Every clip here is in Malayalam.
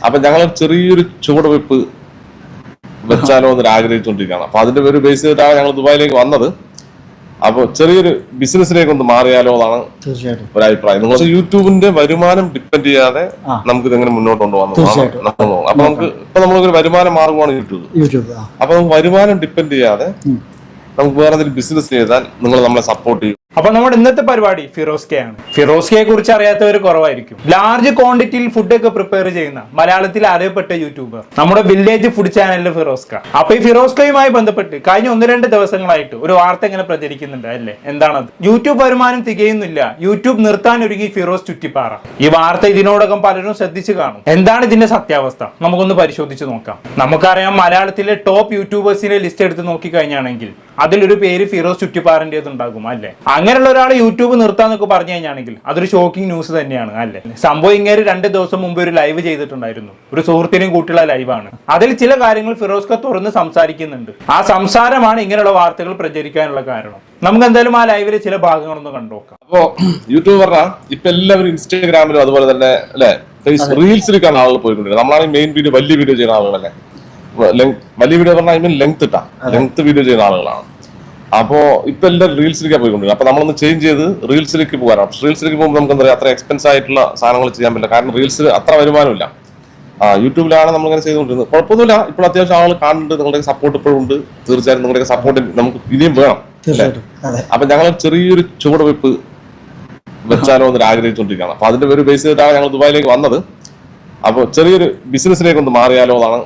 അപ്പൊ ഞങ്ങൾ ചെറിയൊരു ചുവടുവെപ്പ് വെച്ചാലോ എന്ന് ആഗ്രഹിച്ചുകൊണ്ടിരിക്കുകയാണ്. അപ്പൊ അതിന്റെ ഒരു ബേസ് ചെയ്തിട്ടാണ് ഞങ്ങൾ ദുബായിലേക്ക് വന്നത്. അപ്പൊ ചെറിയൊരു ബിസിനസ്സിലേക്ക് ഒന്ന് മാറിയാലോ എന്നാണ് ഒരു അഭിപ്രായം. നിങ്ങൾ യൂട്യൂബിന്റെ വരുമാനം ഡിപ്പെൻഡ് ചെയ്യാതെ നമുക്ക് ഇതെങ്ങനെ മുന്നോട്ട് കൊണ്ടുപോകാൻ. അപ്പൊ നമുക്ക് ഇപ്പൊ നമ്മളൊരു വരുമാന മാർഗമാണ് യൂട്യൂബ്. അപ്പൊ നമുക്ക് വരുമാനം ഡിപ്പെൻഡ് ചെയ്യാതെ നമുക്ക് വേറെ എന്തെങ്കിലും ബിസിനസ് ചെയ്താൽ നിങ്ങൾ നമ്മളെ സപ്പോർട്ട് ചെയ്യും. അപ്പൊ നമ്മുടെ ഇന്നത്തെ പരിപാടി ഫിറോസ്കയാണ്. ഫിറോസ്കയെ കുറിച്ച് അറിയാത്തവർ കുറവായിരിക്കും. ലാർജ് ക്വാണ്ടിറ്റിയിൽ ഫുഡ് ഒക്കെ പ്രിപ്പയർ ചെയ്യുന്ന മലയാളത്തിൽ അറിയപ്പെട്ട യൂട്യൂബർ, നമ്മുടെ വില്ലേജ് ഫുഡ് ചാനലിലെ ഫിറോസ്ക. അപ്പൊ ഈ ഫിറോസ്കയുമായി ബന്ധപ്പെട്ട് കഴിഞ്ഞ 1-2 ദിവസങ്ങളായിട്ട് ഒരു വാർത്ത ഇങ്ങനെ പ്രചരിക്കുന്നുണ്ട് അല്ലേ? എന്താണത്? യൂട്യൂബ് വരുമാനം തികയുന്നില്ല, യൂട്യൂബ് നിർത്താൻ ഒരുങ്ങി ഫിറോസ് ചുറ്റിപ്പാറ. ഈ വാർത്ത ഇതിനോടകം പലരും ശ്രദ്ധിച്ചു കാണും. എന്താണ് ഇതിന്റെ സത്യാവസ്ഥ? നമുക്കൊന്ന് പരിശോധിച്ച് നോക്കാം. നമുക്കറിയാം, മലയാളത്തിലെ ടോപ്പ് യൂട്യൂബേഴ്സിന്റെ ലിസ്റ്റ് എടുത്ത് നോക്കിക്കഴിഞ്ഞാണെങ്കിൽ അതിലൊരു പേര് ഫിറോസ് ചുറ്റിപ്പാറിൻ്റെതുണ്ടാകും അല്ലേ? അങ്ങനെയുള്ള ഒരാൾ യൂട്യൂബ് നിർത്താന്നൊക്കെ പറഞ്ഞു കഴിഞ്ഞാണെങ്കിൽ അതൊരു ഷോക്കിംഗ് ന്യൂസ് തന്നെയാണ് അല്ലേ? സംഭവം ഇങ്ങനെ 2 ദിവസം മുമ്പ് ഒരു ലൈവ് ചെയ്തിട്ടുണ്ടായിരുന്നു. ഒരു സുഹൃത്തിനെയും കൂട്ടിയുള്ള ലൈവാണ്. അതിൽ ചില കാര്യങ്ങൾ ഫിറോസ്ക തുറന്ന് സംസാരിക്കുന്നുണ്ട്. ആ സംസാരമാണ് ഇങ്ങനെയുള്ള വാർത്തകൾ പ്രചരിക്കാനുള്ള കാരണം. നമുക്ക് എന്തായാലും ആ ലൈവിലെ ചില ഭാഗങ്ങളൊന്ന് കണ്ടുനോക്കാം. അപ്പോ യൂട്യൂബ് പറഞ്ഞാൽ ഇപ്പൊ എല്ലാവരും ഇൻസ്റ്റാഗ്രാമിലും അതുപോലെ തന്നെ അല്ലെ റീൽസിലേക്കാണ് ആളുകൾ പോയിക്കൊണ്ടിരിക്കുന്നത്. നമ്മളാണെങ്കിൽ മെയിൻ വീഡിയോ, വലിയ വീഡിയോ ചെയ്യുന്ന ആളുകളല്ലേ. വലിയ വീഡിയോ പറഞ്ഞാൽ ഐ മീൻ ലെങ്ത് വീഡിയോ ചെയ്യുന്ന ആളുകളാണ്. അപ്പോ ഇപ്പൊ എല്ലാവരും റീൽസിലേക്ക് പോയിക്കൊണ്ടിരിക്കുന്നത്. അപ്പൊ നമ്മളൊന്ന് ചേഞ്ച് ചെയ്ത് റീൽസിലേക്ക് പോകാനാണ്. റീൽസിലേക്ക് പോകുമ്പോൾ നമുക്ക് എന്താ പറയുക, അത്ര എക്സ്പെൻസ് ആയിട്ടുള്ള സാധനങ്ങൾ ചെയ്യാൻ പറ്റില്ല. കാരണം റീൽസ് അത്ര വരുമാനമില്ല. യൂട്യൂബിലാണ് നമ്മളിങ്ങനെ ചെയ്തുകൊണ്ടിരുന്നത്. കുഴപ്പമൊന്നുമില്ല. ഇപ്പോൾ അത്യാവശ്യം ആളുകൾ കാണുന്നുണ്ട്. നിങ്ങളുടെ സപ്പോർട്ട് ഇപ്പോഴും ഉണ്ട്. തീർച്ചയായും നിങ്ങളുടെ സപ്പോർട്ട് നമുക്ക് ഇനിയും വേണം. അപ്പൊ ഞങ്ങൾ ചെറിയൊരു ചുവടുവെപ്പ് വെച്ചാലോ എന്ന് ആഗ്രഹിച്ചുകൊണ്ടിരിക്കുകയാണ്. അപ്പൊ അതിന്റെ ഒരു ബേസ് ചെയ്തിട്ടാണ് ഞങ്ങൾ ദുബായിലേക്ക് വന്നത്. അപ്പൊ ചെറിയൊരു ബിസിനസ്സിലേക്ക് ഒന്ന് മാറിയാലോ എന്നാണ്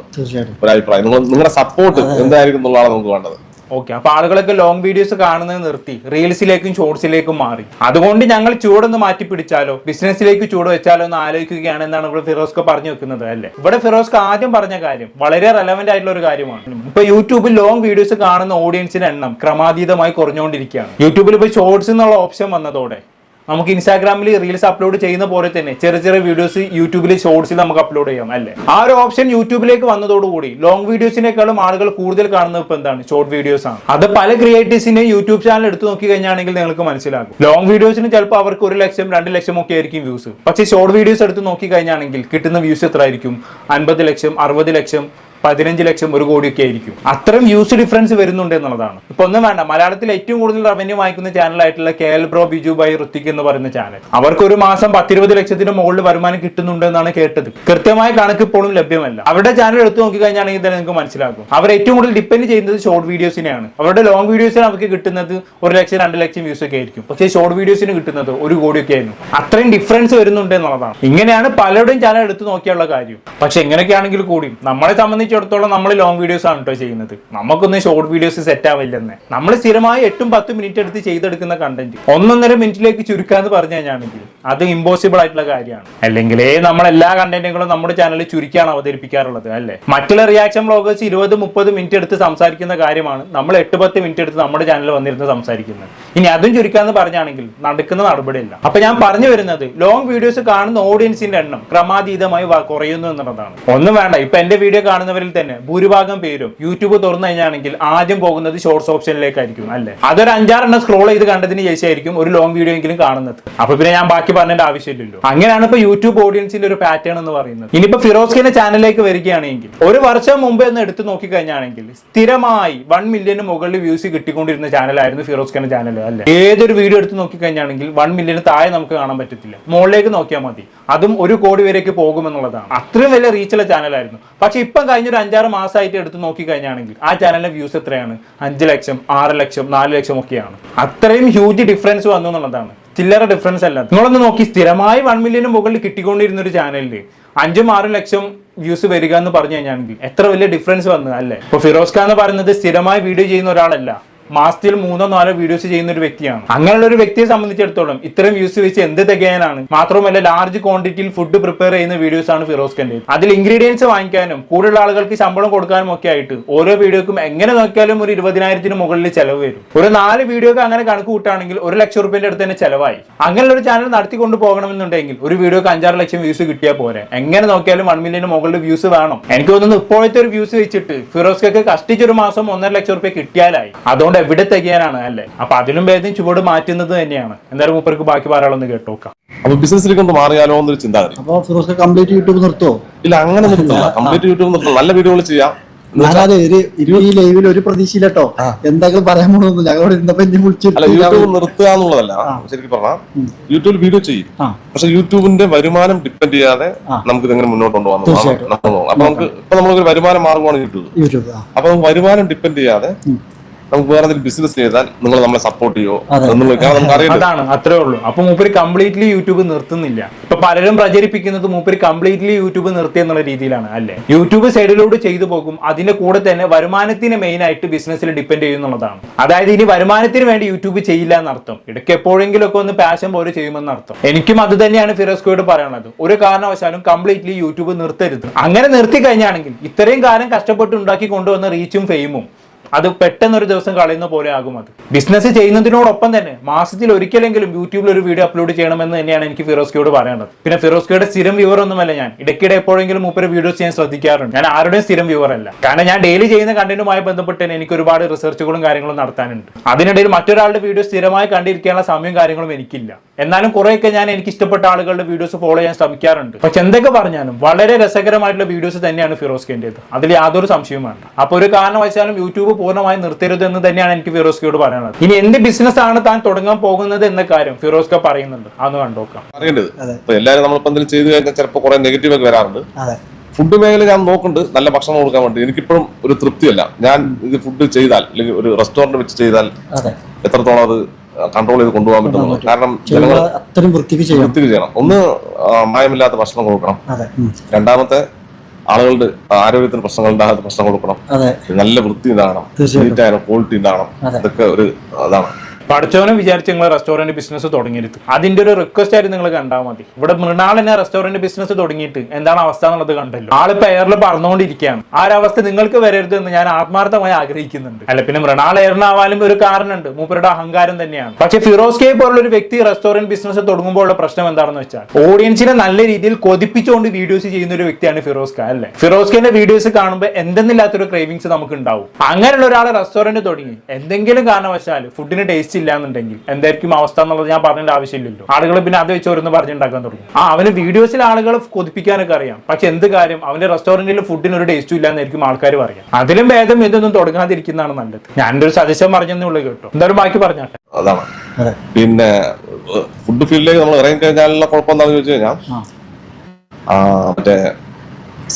ഒരു അഭിപ്രായം. നിങ്ങളുടെ സപ്പോർട്ട് എന്തായിരിക്കും എന്നുള്ളതാണ് നമുക്ക് വേണ്ടത്. ഓക്കെ, അപ്പൊ ആളുകളൊക്കെ ലോങ് വീഡിയോസ് കാണുന്നത് നിർത്തി റീൽസിലേക്കും ഷോർട്സിലേക്കും മാറി. അതുകൊണ്ട് ഞങ്ങൾ ചൂടൊന്ന് മാറ്റി പിടിച്ചാലോ, ബിസിനസ്സിലേക്ക് ചൂട് വെച്ചാലോ എന്ന് ആലോചിക്കുകയാണ് എന്നാണ് ഇവിടെ ഫിറോസ്ക പറഞ്ഞു വെക്കുന്നത് അല്ലേ? ഇവിടെ ഫിറോസ്ക ആദ്യം പറഞ്ഞ കാര്യം വളരെ റെലവെന്റ് ആയിട്ടുള്ള ഒരു കാര്യമാണ്. ഇപ്പൊ യൂട്യൂബിൽ ലോങ് വീഡിയോസ് കാണുന്ന ഓഡിയൻസിന്റെ എണ്ണം ക്രമാതീതമായി കുറഞ്ഞുകൊണ്ടിരിക്കുകയാണ്. യൂട്യൂബിൽ ഇപ്പൊ ഷോർട്സ് എന്നുള്ള ഓപ്ഷൻ വന്നതോടെ നമുക്ക് ഇൻസ്റ്റാഗ്രാമിൽ റീൽസ് അപ്ലോഡ് ചെയ്യുന്ന പോലെ തന്നെ ചെറിയ ചെറിയ വീഡിയോസ് യൂട്യൂബിൽ ഷോർട്സിൽ നമുക്ക് അപ്ലോഡ് ചെയ്യാം അല്ലേ? ആ ഒരു ഓപ്ഷൻ യൂട്യൂബിലേക്ക് വന്നതോടുകൂടി ലോങ് വീഡിയോസിനേക്കാളും ആളുകൾ കൂടുതൽ കാണുന്നത് ഇപ്പൊ എന്താണ്? ഷോർട്ട് വീഡിയോസ് ആണ്. അത് പല ക്രിയേറ്റേഴ്സിന്റെയും യൂട്യൂബ് ചാനൽ എടുത്തു നോക്കി കഴിഞ്ഞാണെങ്കിൽ നിങ്ങൾക്ക് മനസ്സിലാകും. ലോങ് വീഡിയോസിന് ചിലപ്പോൾ അവർക്ക് 1 ലക്ഷം 2 ലക്ഷം ഒക്കെ ആയിരിക്കും വ്യൂസ്. പക്ഷേ ഷോർട്ട് വീഡിയോസ് എടുത്ത് നോക്കി കഴിഞ്ഞാണെങ്കിൽ കിട്ടുന്ന വ്യൂസ് എത്ര ആയിരിക്കും? 50 ലക്ഷം, 60 ലക്ഷം, 15 ലക്ഷം, 1 കോടിയൊക്കെ ആയിരിക്കും. അത്രയും വ്യൂസ് ഡിഫറൻസ് വരുന്നുണ്ട് എന്നുള്ളതാണ്. ഇപ്പൊ ഒന്നും വേണ്ട, മലയാളത്തിൽ ഏറ്റവും കൂടുതൽ റവന്യൂ വാങ്ങിക്കുന്ന ചാനലായിട്ടുള്ള KL Bro Biju by Rithik എന്ന് പറയുന്ന ചാനൽ, അവർക്ക് ഒരു മാസം 10-20 ലക്ഷത്തിന് മുകളിൽ വരുമാനം കിട്ടുന്നുണ്ട് എന്നാണ് കേട്ടത്. കൃത്യമായ കണക്ക് ഇപ്പോഴും ലഭ്യമല്ല. അവരുടെ ചാനൽ എടുത്തു നോക്കി കഴിഞ്ഞാണെങ്കിൽ തന്നെ നിങ്ങൾക്ക് മനസ്സിലാക്കും. അവർ ഏറ്റവും കൂടുതൽ ഡിപ്പെൻഡ് ചെയ്യുന്നത് ഷോർട്ട് വീഡിയോസിനെയാണ്. അവരുടെ ലോങ് വീഡിയോസിന് അവർക്ക് കിട്ടുന്നത് 1 ലക്ഷം 2 ലക്ഷം വ്യൂസ് ഒക്കെ ആയിരിക്കും. പക്ഷേ ഷോർട്ട് വീഡിയോസിന് കിട്ടുന്നത് 1 കോടിയൊക്കെ ആയിരുന്നു. അത്രയും ഡിഫറൻസ് വരുന്നുണ്ട് എന്നുള്ളതാണ്. ഇങ്ങനെയാണ് പലരുടെയും ചാനൽ എടുത്തു നോക്കിയുള്ള കാര്യം. പക്ഷെ എങ്ങനെയൊക്കെയാണെങ്കിൽ കൂടി നമ്മളെ സംബന്ധിച്ചിടത്തോളം നമ്മൾ ലോങ് വീഡിയോസ് ആണ് കേട്ടോ ചെയ്യുന്നത്. നമുക്കൊന്നും ഷോർട്ട് വീഡിയോസ് സെറ്റ് ആവില്ലെന്ന്. നമ്മൾ സ്ഥിരമായി 8-10 മിനിറ്റ് എടുത്ത് ചെയ്തെടുക്കുന്ന കണ്ടന്റ് 1.5 മിനിറ്റിലേക്ക് ചുരുക്കാന്ന് പറഞ്ഞു കഴിഞ്ഞാണെങ്കിൽ അത് ഇമ്പോസിബിൾ ആയിട്ടുള്ള കാര്യമാണ്. അല്ലെങ്കിൽ നമ്മൾ എല്ലാ കണ്ടന്റുകളും നമ്മുടെ ചാനലിൽ ചുരുക്കിയാണ് അവതരിപ്പിക്കാറുള്ളത് അല്ലേ? മറ്റുള്ള റിയാക്ഷൻ വ്ളോഗേഴ്സ് 20-30 മിനിറ്റ് എടുത്ത് സംസാരിക്കുന്ന കാര്യമാണ് നമ്മൾ 8-10 മിനിറ്റ് എടുത്ത് നമ്മുടെ ചാനലിൽ വന്നിരുന്ന് സംസാരിക്കുന്നത്. ഇനി അതും ചുരുക്കാന്ന് പറഞ്ഞാണെങ്കിൽ നടക്കുന്ന നടപടിയില്ല. അപ്പൊ ഞാൻ പറഞ്ഞു വരുന്നത്, ലോങ് വീഡിയോസ് കാണുന്ന ഓഡിയൻസിന്റെ എണ്ണം ക്രമാതീതമായി കുറയുന്നു എന്നുള്ളതാണ്. ഒന്നും വേണ്ട, ഇപ്പൊ എന്റെ വീഡിയോ കാണുന്നവരിൽ തന്നെ ഭൂരിഭാഗം പേരും യൂട്യൂബ് തുറന്നു കഴിഞ്ഞാണെങ്കിൽ ആദ്യം പോകുന്നത് ഷോർട്സ് ഓപ്ഷനിലേക്കായിരിക്കും അല്ലെ? അതൊരു 5-6 എണ്ണം സ്ക്രോൾ ചെയ്ത് കണ്ടതിന് ശേഷമായിരിക്കും ഒരു ലോങ് വീഡിയോ എങ്കിലും കാണുന്നത്. അപ്പൊ പിന്നെ ഞാൻ ബാക്കി പറഞ്ഞതിന്റെ ആവശ്യമില്ലല്ലോ. അങ്ങനെയാണ് ഇപ്പൊ യൂട്യൂബ് ഓഡിയൻസിന്റെ ഒരു പാറ്റേൺ എന്ന് പറയുന്നത്. ഇനിയിപ്പോ ഫിറോസ്കിന്റെ ചാനലിലേക്ക് വരികയാണെങ്കിൽ 1 വർഷം മുമ്പ് എന്ന് എടുത്ത് നോക്കി കഴിഞ്ഞാണെങ്കിൽ സ്ഥിരമായി 1 മില്യന് മുകളിൽ വ്യൂസ് കിട്ടിക്കൊണ്ടിരുന്ന ചാനലായിരുന്നു ഫിറോസ്കിന്റെ ചാനൽ അല്ലെ? ഏതൊരു വീഡിയോ എടുത്ത് നോക്കി കഴിഞ്ഞാണെങ്കിൽ 1 മില്യന് താഴെ നമുക്ക് കാണാൻ പറ്റത്തില്ല. മുകളിലേക്ക് നോക്കിയാൽ മതി, അതും 1 കോടി വരേക്ക് പോകുമെന്നുള്ളതാണ്. അത്രയും വലിയ റീച്ചുള്ള ചാനലായിരുന്നു. പക്ഷെ ഇപ്പം കഴിഞ്ഞൊരു 5-6 മാസമായിട്ട് എടുത്ത് നോക്കി കഴിഞ്ഞാണെങ്കിൽ ആ ചാനലിന്റെ വ്യൂസ് എത്രയാണ്? 5 ലക്ഷം, 6 ലക്ഷം, 4 ലക്ഷം ഒക്കെയാണ്. അത്രയും ഹ്യൂജ് ഡിഫറൻസ് വന്നു എന്നുള്ളതാണ്. ചില്ലറ ഡിഫറൻസ് അല്ല. നിങ്ങളൊന്ന് നോക്കി, സ്ഥിരമായി 1 മില്യന് മുകളിൽ കിട്ടിക്കൊണ്ടിരുന്ന ഒരു ചാനലിൽ 5-6 ലക്ഷം വ്യൂസ് വരിക എന്ന് പറഞ്ഞു കഴിഞ്ഞാണെങ്കിൽ എത്ര വലിയ ഡിഫറൻസ് വന്നു അല്ലേ? ഇപ്പൊ ഫിറോസ്ക എന്ന് പറയുന്നത് സ്ഥിരമായി വീഡിയോ ചെയ്യുന്ന ഒരാളല്ല. മാസത്തിൽ 3-4 വീഡിയോസ് ചെയ്യുന്ന ഒരു വ്യക്തിയാണ്. അങ്ങനെയുള്ള ഒരു വ്യക്തിയെ സംബന്ധിച്ചിടത്തോളം ഇത്തരം വ്യൂസ് വെച്ച് എന്ത് തികയാനാണ്? മാത്രമല്ല ലാർജ് ക്വാണ്ടിറ്റിയിൽ ഫുഡ് പ്രിപ്പയർ ചെയ്യുന്ന വീഡിയോസ് ആണ് ഫിറോസ്കന്റെ. അതിൽ ഇൻഗ്രീഡിയൻസ് വാങ്ങിക്കാനും കൂടുതൽ ആളുകൾക്ക് ശമ്പളം കൊടുക്കാനും ഒക്കെ ആയിട്ട് ഓരോ വീഡിയോക്കും എങ്ങനെ നോക്കിയാലും ഒരു 20,000-ന് മുകളിൽ ചെലവ് വരും. ഒരു 4 വീഡിയോക്ക് അങ്ങനെ കണക്ക് കൂട്ടാണെങ്കിൽ 1 ലക്ഷം രൂപയുടെ അടുത്ത് തന്നെ ചെലവായി. അങ്ങനെയുള്ള ഒരു ചാനൽ നടത്തിക്കൊണ്ട് പോകണമെന്നുണ്ടെങ്കിൽ ഒരു വീഡിയോക്ക് 5-6 ലക്ഷം വ്യൂസ് കിട്ടിയാൽ പോരെ? എങ്ങനെ നോക്കിയാലും 1 മില്യന് മുകളിൽ വ്യൂസ് വേണം. എനിക്ക് തോന്നുന്നു ഇപ്പോഴത്തെ ഒരു വ്യൂസ് വെച്ചിട്ട് ഫിറോസ്കൊക്കെ കഷ്ടിച്ചൊരു മാസം 1.5 ലക്ഷം രൂപ കിട്ടിയാലായി. അതുകൊണ്ട് ചുവട് എവിടെ തികയാനാണ് അല്ലേ? അപ്പൊ അതിലും ഭേദം ചുവട് മാറ്റുന്നത് തന്നെയാണ്. എന്തായാലും മൂപ്പർക്ക് ബാക്കി പറയാനുള്ളത് കേട്ടോക്കാം. അപ്പൊ ബിസിനസ്സിലേക്ക് ഒന്ന് മാറിയാലോ എന്നൊരു ചിന്താഗതി. അപ്പൊ ഫിറോസ് കംപ്ലീറ്റ് യൂട്യൂബ് നിർത്തുവോ? ഇല്ല, അങ്ങനെ നിർത്തില്ല. Complete YouTube നിർത്തില്ല. നല്ല വീഡിയോകൾ ചെയ്യാം. ഞാനത് ഈ ലൈവിൽ ഒരു പ്രതീക്ഷയില്ലട്ടോ, എന്തെങ്കിലും പറയാൻ പോണെന്ന് ഞങ്ങളോട് ഇന്നപ്പോ അല്ല, യൂട്യൂബ് നിർത്തുക എന്നുള്ളതല്ല. ശരിക്കും പറഞ്ഞാൽ യൂട്യൂബിൽ വീഡിയോ ചെയ്യും, പക്ഷെ യൂട്യൂബിന്റെ വരുമാനം ഡിപ്പെൻഡ് ചെയ്യാതെ നമുക്ക് ഇതെങ്ങനെ മുന്നോട്ട് കൊണ്ടുപോകാൻ. അപ്പൊ നമുക്ക് ഇപ്പൊ നമ്മളൊരു വരുമാന മാർഗമാണ് യൂട്യൂബ്. അപ്പൊ നമുക്ക് വരുമാനം ഡിപ്പെൻഡ് ചെയ്യാതെ നമുക്ക് വേറെ എന്തെങ്കിലും ബിസിനസ് ചെയ്താൽ നിങ്ങൾ നമ്മളെ സപ്പോർട്ട് ചെയ്യോ നമുക്ക് അറിയാം. അതാണ്, അത്രേ ഉള്ളൂ. അപ്പൊ മൂപ്പര് കംപ്ലീറ്റ്ലി യൂട്യൂബ് നിർത്തുന്നില്ല. ഇപ്പൊ പലരും പ്രചരിപ്പിക്കുന്നത് മൂപ്പര് കംപ്ലീറ്റ്ലി യൂട്യൂബ് നിർത്തി എന്നുള്ള രീതിയിലാണ് അല്ലെ? യൂട്യൂബ് സൈഡിലൂടെ ചെയ്തു പോകും, അതിന്റെ കൂടെ തന്നെ വരുമാനത്തിന് മെയിൻ ആയിട്ട് ബിസിനസ്സിൽ ഡിപ്പെൻഡ് ചെയ്യുന്നുള്ളതാണ്. അതായത് ഇനി വരുമാനത്തിന് വേണ്ടി യൂട്യൂബ് ചെയ്യില്ല എന്നർത്ഥം. ഇടയ്ക്ക് എപ്പോഴെങ്കിലും ഒക്കെ ഒന്ന് പാഷൻ പോലെ ചെയ്യുമെന്ന് അർത്ഥം. എനിക്കും അത് തന്നെയാണ് ഫിറോസ്കോയോട് പറയാനുള്ളത്. ഒരു കാരണവശാലും കംപ്ലീറ്റ്ലി യൂട്യൂബ് നിർത്തരുത്. അങ്ങനെ നിർത്തി കഴിഞ്ഞാണെങ്കിൽ ഇത്രയും കാലം കഷ്ടപ്പെട്ട് ഉണ്ടാക്കി കൊണ്ടുവന്ന റീച്ചും ഫെയിമും അത് പെട്ടെന്നൊരു ദിവസം കളയുന്ന പോലെ ആകും. അത് ബിസിനസ് ചെയ്യുന്നതിനോടൊപ്പം തന്നെ മാസത്തിൽ ഒരിക്കലെങ്കിലും യൂട്യൂബിൽ ഒരു വീഡിയോ അപ്ലോഡ് ചെയ്യണമെന്ന് തന്നെയാണ് എനിക്ക് ഫിറോസ്കയോട് പറയാനുള്ളത്. പിന്നെ ഫിറോസ്കയുടെ സ്ഥിരം വ്യൂവർ ഒന്നുമല്ല ഞാൻ. ഇടയ്ക്കിടെ എപ്പോഴെങ്കിലും മൂപ്പര് വീഡിയോസ് ചെയ്യാൻ ശ്രദ്ധിക്കാറുണ്ട്. ഞാൻ ആരുടെയും സ്ഥിരം വ്യൂവർ അല്ല. കാരണം ഞാൻ ഡെയിലി ചെയ്യുന്ന കണ്ടന്റുമായി ബന്ധപ്പെട്ട് തന്നെ എനിക്ക് ഒരുപാട് റിസർച്ചുകളും കാര്യങ്ങളും നടത്താനുണ്ട്. അതിനിടയിൽ മറ്റൊരാളുടെ വീഡിയോ സ്ഥിരമായി കണ്ടിരിക്കാനുള്ള സമയവും കാര്യങ്ങളും എനിക്കില്ല. എന്നാലും കുറേയൊക്കെ ഞാൻ എനിക്ക് ഇഷ്ടപ്പെട്ട ആളുകളുടെ വീഡിയോസ് ഫോളോ ചെയ്യാൻ ശ്രമിക്കാറുണ്ട്. പക്ഷെ എന്തൊക്കെ പറഞ്ഞാലും വളരെ രസകരമായിട്ടുള്ള വീഡിയോസ് തന്നെയാണ് ഫിറോസ്കേന്റേത്. അതിൽ യാതൊരു സംശയവും വേണ്ട. അപ്പൊ ഒരു കാരണവശാലും യൂട്യൂബ് പൂർണ്ണമായി നിർത്തരുത് എന്ന് തന്നെയാണ് എനിക്ക് ഫിറോസ്കയോട് പറയാനുള്ളത്. ഇനി എന്ത് ബിസിനസ് ആണ് താൻ തുടങ്ങാൻ പോകുന്നത് എന്ന കാര്യം ഫിറോസ്ക പറയുന്നുണ്ട്. അതൊന്ന് കണ്ടോക്കാം. അറിയേണ്ടത് എല്ലാവരും നമ്മളിപ്പോ എന്തെങ്കിലും ചെയ്ത് കഴിഞ്ഞാൽ ചിലപ്പോൾ കുറെ നെഗറ്റീവ് ഒക്കെ വരാറുണ്ട്. ഫുഡ് മേഖല ഞാൻ നോക്കുന്നുണ്ട്, നല്ല ഭക്ഷണം കൊടുക്കാൻ വേണ്ടി. എനിക്കിപ്പോഴും ഒരു തൃപ്തിയല്ല. ഞാൻ ഇത് ഫുഡ് ചെയ്താൽ അല്ലെങ്കിൽ ഒരു റെസ്റ്റോറന്റ് വെച്ച് ചെയ്താൽ എത്രത്തോളം അത് കൺട്രോൾ ചെയ്ത് കൊണ്ടുപോകാൻ പറ്റുന്നത്. കാരണം ജനങ്ങൾ വൃത്തിക്ക് ചെയ്യണം. ഒന്ന്, മായമില്ലാത്ത ഭക്ഷണം കൊടുക്കണം. രണ്ടാമത്തെ, ആളുകളുടെ ആരോഗ്യത്തിന് പ്രശ്നങ്ങൾ ഉണ്ടാകാത്ത ഭക്ഷണം കൊടുക്കണം. നല്ല വൃത്തി ഉണ്ടാകണം, നീറ്റ് ആയാലും ക്വാളിറ്റി ഉണ്ടാകണം. ഇതൊക്കെ ഒരു അതാണ്. പഠിച്ചവനും വിചാരിച്ച് നിങ്ങൾ റെസ്റ്റോറന്റ് ബിസിനസ് തുടങ്ങിയിട്ട് അതിന്റെ ഒരു റിക്വസ്റ്റ് ആയിട്ട് നിങ്ങൾ കണ്ടാൽ മതി. ഇവിടെ മൃണാളിനെ റെസ്റ്റോറന്റ് ബിസിനസ് തുടങ്ങിയിട്ട് എന്താണ് അവസ്ഥ എന്നുള്ളത് കണ്ടല്ലോ. ആളിപ്പോ എയറിൽ പറന്നുകൊണ്ടിരിക്കുകയാണ്. ആ ഒരു അവസ്ഥ നിങ്ങൾക്ക് വരരുത് എന്ന് ഞാൻ ആത്മാർത്ഥമായി ആഗ്രഹിക്കുന്നുണ്ട്. അല്ല, പിന്നെ മൃണാൾ എയറിനാവാനും ഒരു കാരണമുണ്ട്, മൂപ്പരുടെ അഹങ്കാരം തന്നെയാണ്. പക്ഷെ ഫിറോസ് കെ പോലുള്ള ഒരു വ്യക്തി റെസ്റ്റോറന്റ് ബിസിനസ് തുടങ്ങുമ്പോൾ ഉള്ള പ്രശ്നം എന്താണെന്ന് വെച്ചാൽ ഓഡിയൻസിനെ നല്ല രീതിയിൽ കൊതിപ്പിച്ചുകൊണ്ട് വീഡിയോസ് ചെയ്യുന്ന ഒരു വ്യക്തിയാണ് ഫിറോസ് ക അല്ലെ? ഫിറോസ് കെന്റെ വീഡിയോസ് കാണുമ്പോൾ എന്തെന്നില്ലാത്തൊരു ക്രേവിങ്സ് നമുക്ക് ഉണ്ടാവും. അങ്ങനെയുള്ള ഒരാളെ റെസ്റ്റോറന്റ് തുടങ്ങി എന്തെങ്കിലും കാരണവശാൽ ഫുഡിന് ടേസ്റ്റ് ഇല്ലാന്നുണ്ടെങ്കിൽ എന്തായിരിക്കും അവസ്ഥ എന്നുള്ളത് ഞാൻ പറഞ്ഞേണ്ട ആവശ്യമില്ലല്ലോ. ആളുകൾ പിന്നെ അത് വെച്ച് ഓരോന്ന് പറഞ്ഞുണ്ടാക്കാൻ തുടങ്ങും. അവന് വീഡിയോസിൽ ആളുകളെ കൊതിപ്പിക്കാനൊക്കെ അറിയാം, പക്ഷെ എന്ത് കാര്യം, അവന്റെ റെസ്റ്റോറന്റിൽ ഫുഡിന് ഒരു ടേസ്റ്റും ഇല്ലാന്നായിരിക്കും ആൾക്കാർ പറയാം. അതിലും ഭേദം ഇതൊന്നും തുടങ്ങാതിരിക്കുന്നതാണ് നല്ലത്. ഞാൻ്റെ ഒരു സജഷൻ പറഞ്ഞതേ ഉള്ളൂ കേട്ടോ. എന്തായാലും ബാക്കി പറഞ്ഞാട്ടെ. അതാണ്. പിന്നെ ഫുഡ് ഫീൽഡിലേക്ക് നമ്മൾ ഇറങ്ങി കഴിഞ്ഞാലുള്ള കുഴപ്പം എന്താണെന്ന് ചോദിച്ചു കഴിഞ്ഞാൽ മറ്റേ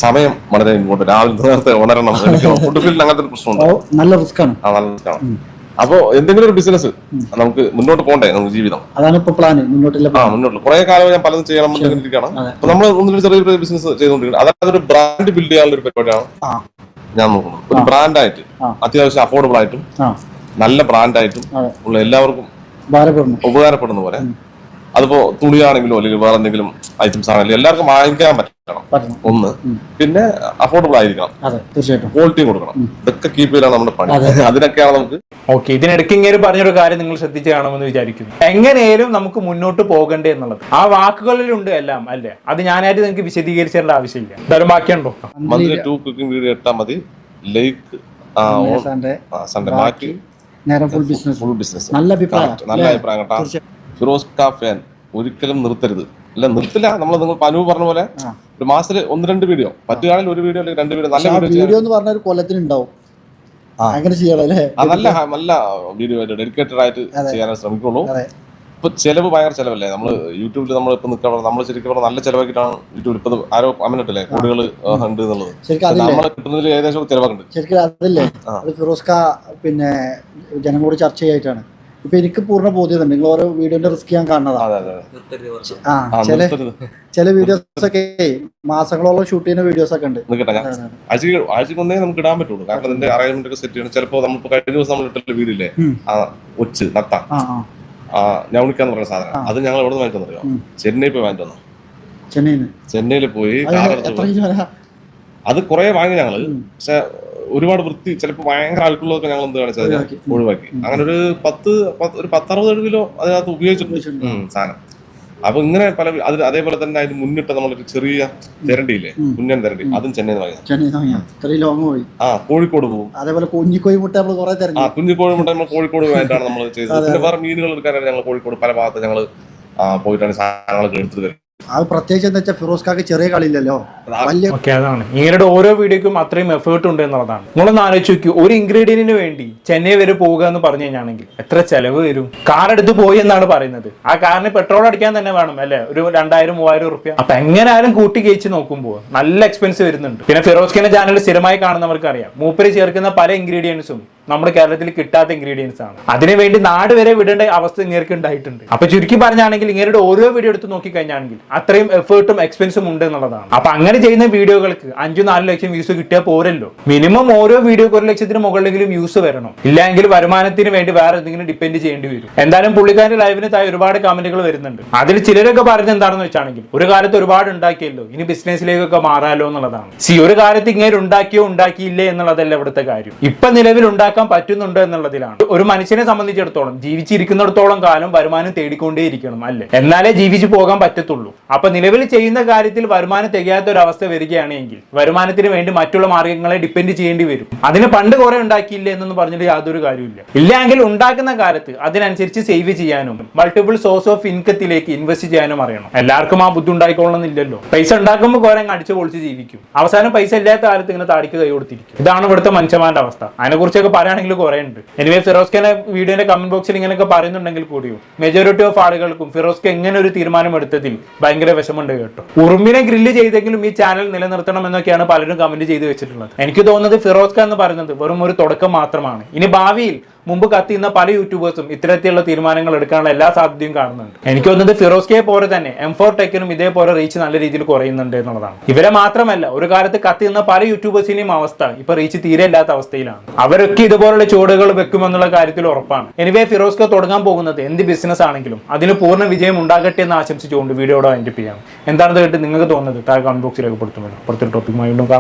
സമയം വളരെ ഇങ്ങോട്ട് രാവിലെ നേരത്തെ ഉണരണം. ഫുഡ് ഫീൽഡിൽ അങ്ങനത്തെ ഒരു പ്രശ്നമുണ്ട്. നല്ല റിസ്ക് ആണ്. നല്ല റിസ്ക് ആണ്. അപ്പൊ എന്തെങ്കിലും ഒരു ബിസിനസ് നമുക്ക് മുന്നോട്ട് പോകണ്ടേ, നമുക്ക് ജീവിതം. അതാണ് ഇപ്പൊ പ്ലാൻ. മുന്നോട്ട് കുറെ കാലം ഞാൻ പലതും ചെയ്യണം എന്നിരിക്കുകയാണ്. അപ്പൊ നമ്മൾ ഒന്നൊരു ചെറിയ ബിസിനസ് ചെയ്തുകൊണ്ടിരിക്കുന്നത്. അതായത് ഒരു ബ്രാൻഡ് ബിൽഡ് ചെയ്യാനുള്ള ഒരു പരിപാടിയാണ് ഞാൻ നോക്കുന്നത്. ഒരു ബ്രാൻഡായിട്ട് അത്യാവശ്യം അഫോർഡബിൾ ആയിട്ടും നല്ല ബ്രാൻഡായിട്ടും ഉള്ള എല്ലാവർക്കും ഉപകാരപ്പെടുന്ന പോലെ. അതിപ്പോ തുണിയാണെങ്കിലും അല്ലെങ്കിൽ വേറെ എന്തെങ്കിലും ഐറ്റംസ് ആണെങ്കിലും എല്ലാവർക്കും വാങ്ങിക്കാൻ പറ്റണം. ഒന്ന്, പിന്നെ അഫോർഡബിൾ ആയിരിക്കണം, ക്വാളിറ്റി കൊടുക്കണം. ഇതൊക്കെ കീപ്പ് ചെയ്യലാണ് നമ്മുടെ പണി. അതിനൊക്കെയാണ് നമുക്ക്. ഓക്കെ, ഇതിനിടയ്ക്ക് ഇങ്ങനെ പറഞ്ഞൊരു കാര്യം നിങ്ങൾ ശ്രദ്ധിച്ച് കാണുമെന്ന് വിചാരിക്കുന്നു. എങ്ങനെയും നമുക്ക് മുന്നോട്ട് പോകണ്ടേ എന്നുള്ളത് ആ വാക്കുകളിലുണ്ട് എല്ലാം അല്ലേ? അത് ഞാനായിട്ട് നിങ്ങൾക്ക് വിശദീകരിച്ചേണ്ട ആവശ്യമില്ല. എന്തായാലും ബാക്കിയുണ്ടോ? മന്ത്ലി 2 കുക്കിംഗ് വീഡിയോ ഇട്ടാൽ മതി. ലൈക്ക് സൺഡേ ബാക്കി ഫുൾ ബിസിനസ്. നല്ല അഭിപ്രായം കേട്ടോ. ഫിറോസ് ക ഫാൻ ഒരിക്കലും നിർത്തരുത്. അല്ല, നിർത്തില്ല. നിങ്ങൾ പനു പറഞ്ഞ പോലെ ഒരു മാസത്തിൽ 1-2 വീഡിയോ പറ്റുകയാണെങ്കിൽ ഒരു വീഡിയോ അല്ലെങ്കിൽ 2 വീഡിയോ നല്ല വീഡിയോ എന്ന് പറഞ്ഞ ഒരു കൊല്ലത്തിനുണ്ടാവും. അങ്ങനെ ചെയ്യണല്ലേ? നല്ല വീഡിയോ ആയിട്ട് ഡെഡിക്കേറ്റഡ് ആയിട്ട് ചെയ്യാൻ ശ്രമിക്കുള്ളൂ. ഇപ്പൊ ചെലവ് ഭയങ്കര ചെലവല്ലേ. നമ്മള് യൂട്യൂബിൽ നമ്മൾ ഇപ്പൊ നിൽക്കാൻ നമ്മൾ ശരിക്കും പറഞ്ഞാൽ നല്ല ചെലവാക്കിയിട്ടാണ് യൂട്യൂബിൽ ഇപ്പൊ ആരോ അമ്മനല്ലേ കോടികൾ ഉണ്ട് എന്നുള്ളത്. നമ്മൾ കിട്ടുന്നതിൽ ഏകദേശം ചെലവാക്കുന്നുണ്ട്. ശരിക്കും അതല്ലേ ഫിറോസ് ക പിന്നെ ജനങ്ങളോട് ചർച്ച ചെയ്യായിട്ടാണ്. ഇപ്പൊ എനിക്ക് പൂർണ്ണ ബോധ്യമുണ്ട്. നിങ്ങൾ ഓരോ വീഡിയോന്റെ റിസ്ക് ഞാൻ കാണുന്നതാണ്. ചില വീഡിയോസ് ഒക്കെ മാസങ്ങളോളം ഷൂട്ട് ചെയ്യുന്ന വീഡിയോസ് ഒക്കെ ഉണ്ട്. ആഴ്ചക്കൊന്നേ നമുക്ക് ഇടാൻ പറ്റുള്ളൂ. കാരണം അതിന്റെ അറേഞ്ച്മെന്റ് ഒക്കെ സെറ്റ് ചെയ്യണം. ചിലപ്പോ നമ്മൾ കഴിഞ്ഞ ദിവസം നമ്മൾ ഇട്ടുള്ള വീഡിയോ ഇല്ലേ, ഒച്ച് നത്ത ഞവണിക്കാന്ന് പറഞ്ഞ സാധനം, അത് ഞങ്ങൾ എവിടെ നിന്ന് വാങ്ങിച്ചെന്നറിയോ? ചെന്നൈ പോയി വാങ്ങിച്ചു വന്നു. ചെന്നൈയിൽ പോയി അത് കുറെ വാങ്ങി ഞങ്ങള്. പക്ഷെ ഒരുപാട് വൃത്തി, ചിലപ്പോൾ ഭയങ്കര ആൾക്കുള്ളതൊക്കെ ഞങ്ങൾ എന്ത് കാണിച്ചത് ഒഴിവാക്കി. അങ്ങനെ ഒരു 10-60 കിലോ അതിനകത്ത് ഉപയോഗിച്ചിട്ടുണ്ട് സാധനം. അപ്പൊ ഇങ്ങനെ പല അതേപോലെ തന്നെ അതിന് മുന്നിട്ട് നമ്മളൊരു ചെറിയ തെരണ്ടിയില്ലേ, കുഞ്ഞൻ തെരണ്ടി, അതും ചെന്നൈ ലോങ് പോയി. കോഴിക്കോട് പോകും. അതേപോലെ കുഞ്ഞിക്കോഴി മുട്ട നമ്മൾ കുറെ തെരഞ്ഞു. കുഞ്ഞിക്കോഴി മുട്ട നമ്മൾ കോഴിക്കോട് പോയിട്ടാണ് നമ്മൾ ചെയ്തത്. പിന്നെ വേറെ മീനുകൾ എടുക്കാനാണ് ഞങ്ങൾ കോഴിക്കോട് പല ഭാഗത്ത് ഞങ്ങൾ പോയിട്ടാണ് സാധനങ്ങളൊക്കെ എടുത്തത്. അത് പ്രത്യേകിച്ച് എന്താ വെച്ചാൽ ഫിറോസ് കാക്ക് ചെറിയ കളിയില്ലല്ലോ. അതാണ് ഇങ്ങനെയുടെ ഓരോ വീഡിയോക്കും അത്രയും എഫേർട്ട് ഉണ്ട് എന്നുള്ളതാണ്. നിങ്ങളൊന്ന് ആലോചിച്ച് നോക്കി, ഒരു ഇൻഗ്രീഡിയന്റിന് വേണ്ടി ചെന്നൈ വരെ പോവുക എന്ന് പറഞ്ഞു കഴിഞ്ഞാണെങ്കിൽ എത്ര ചെലവ് വരും? കാർ എടുത്ത് പോയി എന്നാണ് പറയുന്നത്. ആ കാറിന് പെട്രോൾ അടിക്കാൻ തന്നെ വേണം അല്ലെ, ഒരു 2000-3000 റുപ്യ. അപ്പൊ എങ്ങനെയായാലും കൂട്ടി കഴിച്ച് നോക്കുമ്പോൾ നല്ല എക്സ്പെൻസ് വരുന്നുണ്ട്. പിന്നെ ഫിറോസ് ഖാന്റെ ചാനൽ സ്ഥിരമായി കാണുന്നവർക്ക് അറിയാം, മൂപ്പര് ചേർക്കുന്ന പല ഇൻഗ്രീഡിയൻസും നമ്മുടെ കേരളത്തിൽ കിട്ടാത്ത ഇൻഗ്രീഡിയൻസ് ആണ്. അതിനുവേണ്ടി നാട് വരെ വിടേണ്ട അവസ്ഥ ഇങ്ങനെ ഉണ്ടായിട്ടുണ്ട്. അപ്പൊ ചുരുക്കി പറഞ്ഞാണെങ്കിൽ ഇങ്ങനെ ഓരോ വീഡിയോ എടുത്ത് നോക്കി കഴിഞ്ഞാണെങ്കിൽ അത്രയും എഫേർട്ടും എക്സ്പെൻസും ഉണ്ട് എന്നുള്ളതാണ്. അപ്പൊ അങ്ങനെ ചെയ്യുന്ന വീഡിയോകൾക്ക് 5-4 ലക്ഷം വ്യൂസ് കിട്ടിയാൽ പോരല്ലോ. മിനിമം ഓരോ വീഡിയോക്ക് 1 ലക്ഷത്തിന് മുകളിലെങ്കിലും വ്യൂസ് വരണം. ഇല്ലെങ്കിൽ വരുമാനത്തിന് വേണ്ടി വേറെ എന്തെങ്കിലും ഡിപ്പെൻഡ് ചെയ്യേണ്ടി വരും. എന്തായാലും പുള്ളിക്കാരുടെ ലൈവിന് താഴെ ഒരുപാട് കമന്റുകൾ വരുന്നുണ്ട്. അതിൽ ചിലരൊക്കെ പറയുന്നത് എന്താണെന്ന് വെച്ചാണെങ്കിൽ, ഒരു കാലത്ത് ഒരുപാട് ഉണ്ടാക്കിയല്ലോ, ഇനി ബിസിനസ്സിലേക്കൊക്കെ മാറാലോ എന്നുള്ളതാണ്. ഒരു കാലത്ത് ഇങ്ങനെ ഉണ്ടാക്കിയില്ലേ എന്നുള്ളതല്ല ഇവിടുത്തെ കാര്യം. ഇപ്പൊ നിലവിൽ ഉണ്ടാക്കാൻ പറ്റുന്നുണ്ട് എന്നുള്ളതിലാണ്. ഒരു മനുഷ്യനെ സംബന്ധിച്ചിടത്തോളം ജീവിച്ചിരിക്കുന്നിടത്തോളം കാലം വരുമാനം തേടിക്കൊണ്ടേയിരിക്കണം അല്ലേ, എന്നാലേ ജീവിച്ചു പോകാൻ പറ്റത്തുള്ളൂ. അപ്പൊ നിലവിൽ ചെയ്യുന്ന കാര്യത്തിൽ വരുമാനം തികയാത്ത ഒരു അവസ്ഥ വരികയാണെങ്കിൽ വരുമാനത്തിന് വേണ്ടി മറ്റുള്ള മാർഗങ്ങളെ ഡിപ്പെൻഡ് ചെയ്യേണ്ടി വരും. അതിന് പണ്ട് കുറെ ഉണ്ടാക്കിയില്ലേ എന്നൊന്നും പറഞ്ഞിട്ട് യാതൊരു കാര്യമില്ല. ഇല്ലെങ്കിൽ ഉണ്ടാക്കുന്ന കാലത്ത് അതിനനുസരിച്ച് സേവ് ചെയ്യാനും മൾട്ടിപ്പിൾ സോഴ്സ് ഓഫ് ഇൻകത്തിലേക്ക് ഇൻവെസ്റ്റ് ചെയ്യാനും അറിയണം. എല്ലാവർക്കും ആ ബുദ്ധി ഉണ്ടായിക്കൊള്ളണമെന്നില്ലല്ലോ. പൈസ ഉണ്ടാക്കുമ്പോൾ കുറെ അടിച്ചു പൊളിച്ച് ജീവിക്കും, അവസാനം പൈസ ഇല്ലാത്ത കാലത്ത് ഇങ്ങനെ താടിക്ക് കൈ കൊടുത്തിരിക്കും. ഇതാണ് ഇവിടുത്തെ മനുഷ്യന്മാരുടെ അവസ്ഥ. അതിനെക്കുറിച്ചൊക്കെ പറയുകയാണെങ്കിൽ കുറെ ഉണ്ട്. എനിവേ ഫിറോസ് ഖാന്റെ വീഡിയോന്റെ കമന്റ് ബോക്സിൽ ഇങ്ങനെയൊക്കെ പറയുന്നുണ്ടെങ്കിൽ കൂടിയും മെജോറിറ്റി ഓഫ് ആളുകൾക്കും ഫിറോസ് ഖാൻ എങ്ങനെ ഒരു തീരുമാനം എടുത്തതിൽ ഭയങ്കര വിഷമുണ്ട് കേട്ടോ. ഉറുമ്പിനെ ഗ്രില്ല് ചെയ്തെങ്കിലും ഈ ചാനൽ നിലനിർത്തണം എന്നൊക്കെയാണ് പലരും കമന്റ് ചെയ്ത് വെച്ചിട്ടുള്ളത്. എനിക്ക് തോന്നുന്നത് ഫിറോസ് ഖാൻ എന്ന് പറയുന്നത് വെറും ഒരു തുടക്കം മാത്രമാണ്. ഇനി ഭാവിയിൽ മുമ്പ് കത്തിയുന്ന പല യൂട്യൂബേഴ്സും ഇത്തരത്തിലുള്ള തീരുമാനങ്ങൾ എടുക്കാനുള്ള എല്ലാ സാധ്യതയും കാണുന്നുണ്ട്. എനിക്ക് തോന്നുന്നത് ഫിറോസ് ഖയെ പോലെ തന്നെ M4 ടെക്കിനും ഇതേപോലെ റീച്ച് നല്ല രീതിയിൽ കുറയുന്നുണ്ട് എന്നുള്ളതാണ്. ഇവരെ മാത്രമല്ല, ഒരു കാലത്ത് കത്തിയുന്ന പല യൂട്യൂബേഴ്സിന്റെയും അവസ്ഥ ഇപ്പൊ റീച്ച് തീരെ ഇല്ലാത്ത അവസ്ഥയിലാണ്. അവരൊക്കെ ഇതുപോലുള്ള ചുവടുകൾ വെക്കുമെന്നുള്ള കാര്യത്തിൽ ഉറപ്പാണ്. എനിവേ ഫിറോസ് ഖ തുടങ്ങാൻ പോകുന്നത് എന്ത് ബിസിനസ് ആണെങ്കിലും അതിന് പൂർണ്ണ വിജയം ഉണ്ടാകട്ടെ എന്ന് ആശംസിച്ചുകൊണ്ട് വീഡിയോയുടെ വൈൻഡപ്പ് ചെയ്യാം. എന്താണെന്ന് കേട്ട് നിങ്ങൾക്ക് തോന്നുന്നത് താഴെ കമന്റ് ബോക്സിൽ രേഖപ്പെടുത്തുമല്ലോ. പുറത്തൊരു ടോപ്പിക്കുമായി വീണ്ടും കാണാം.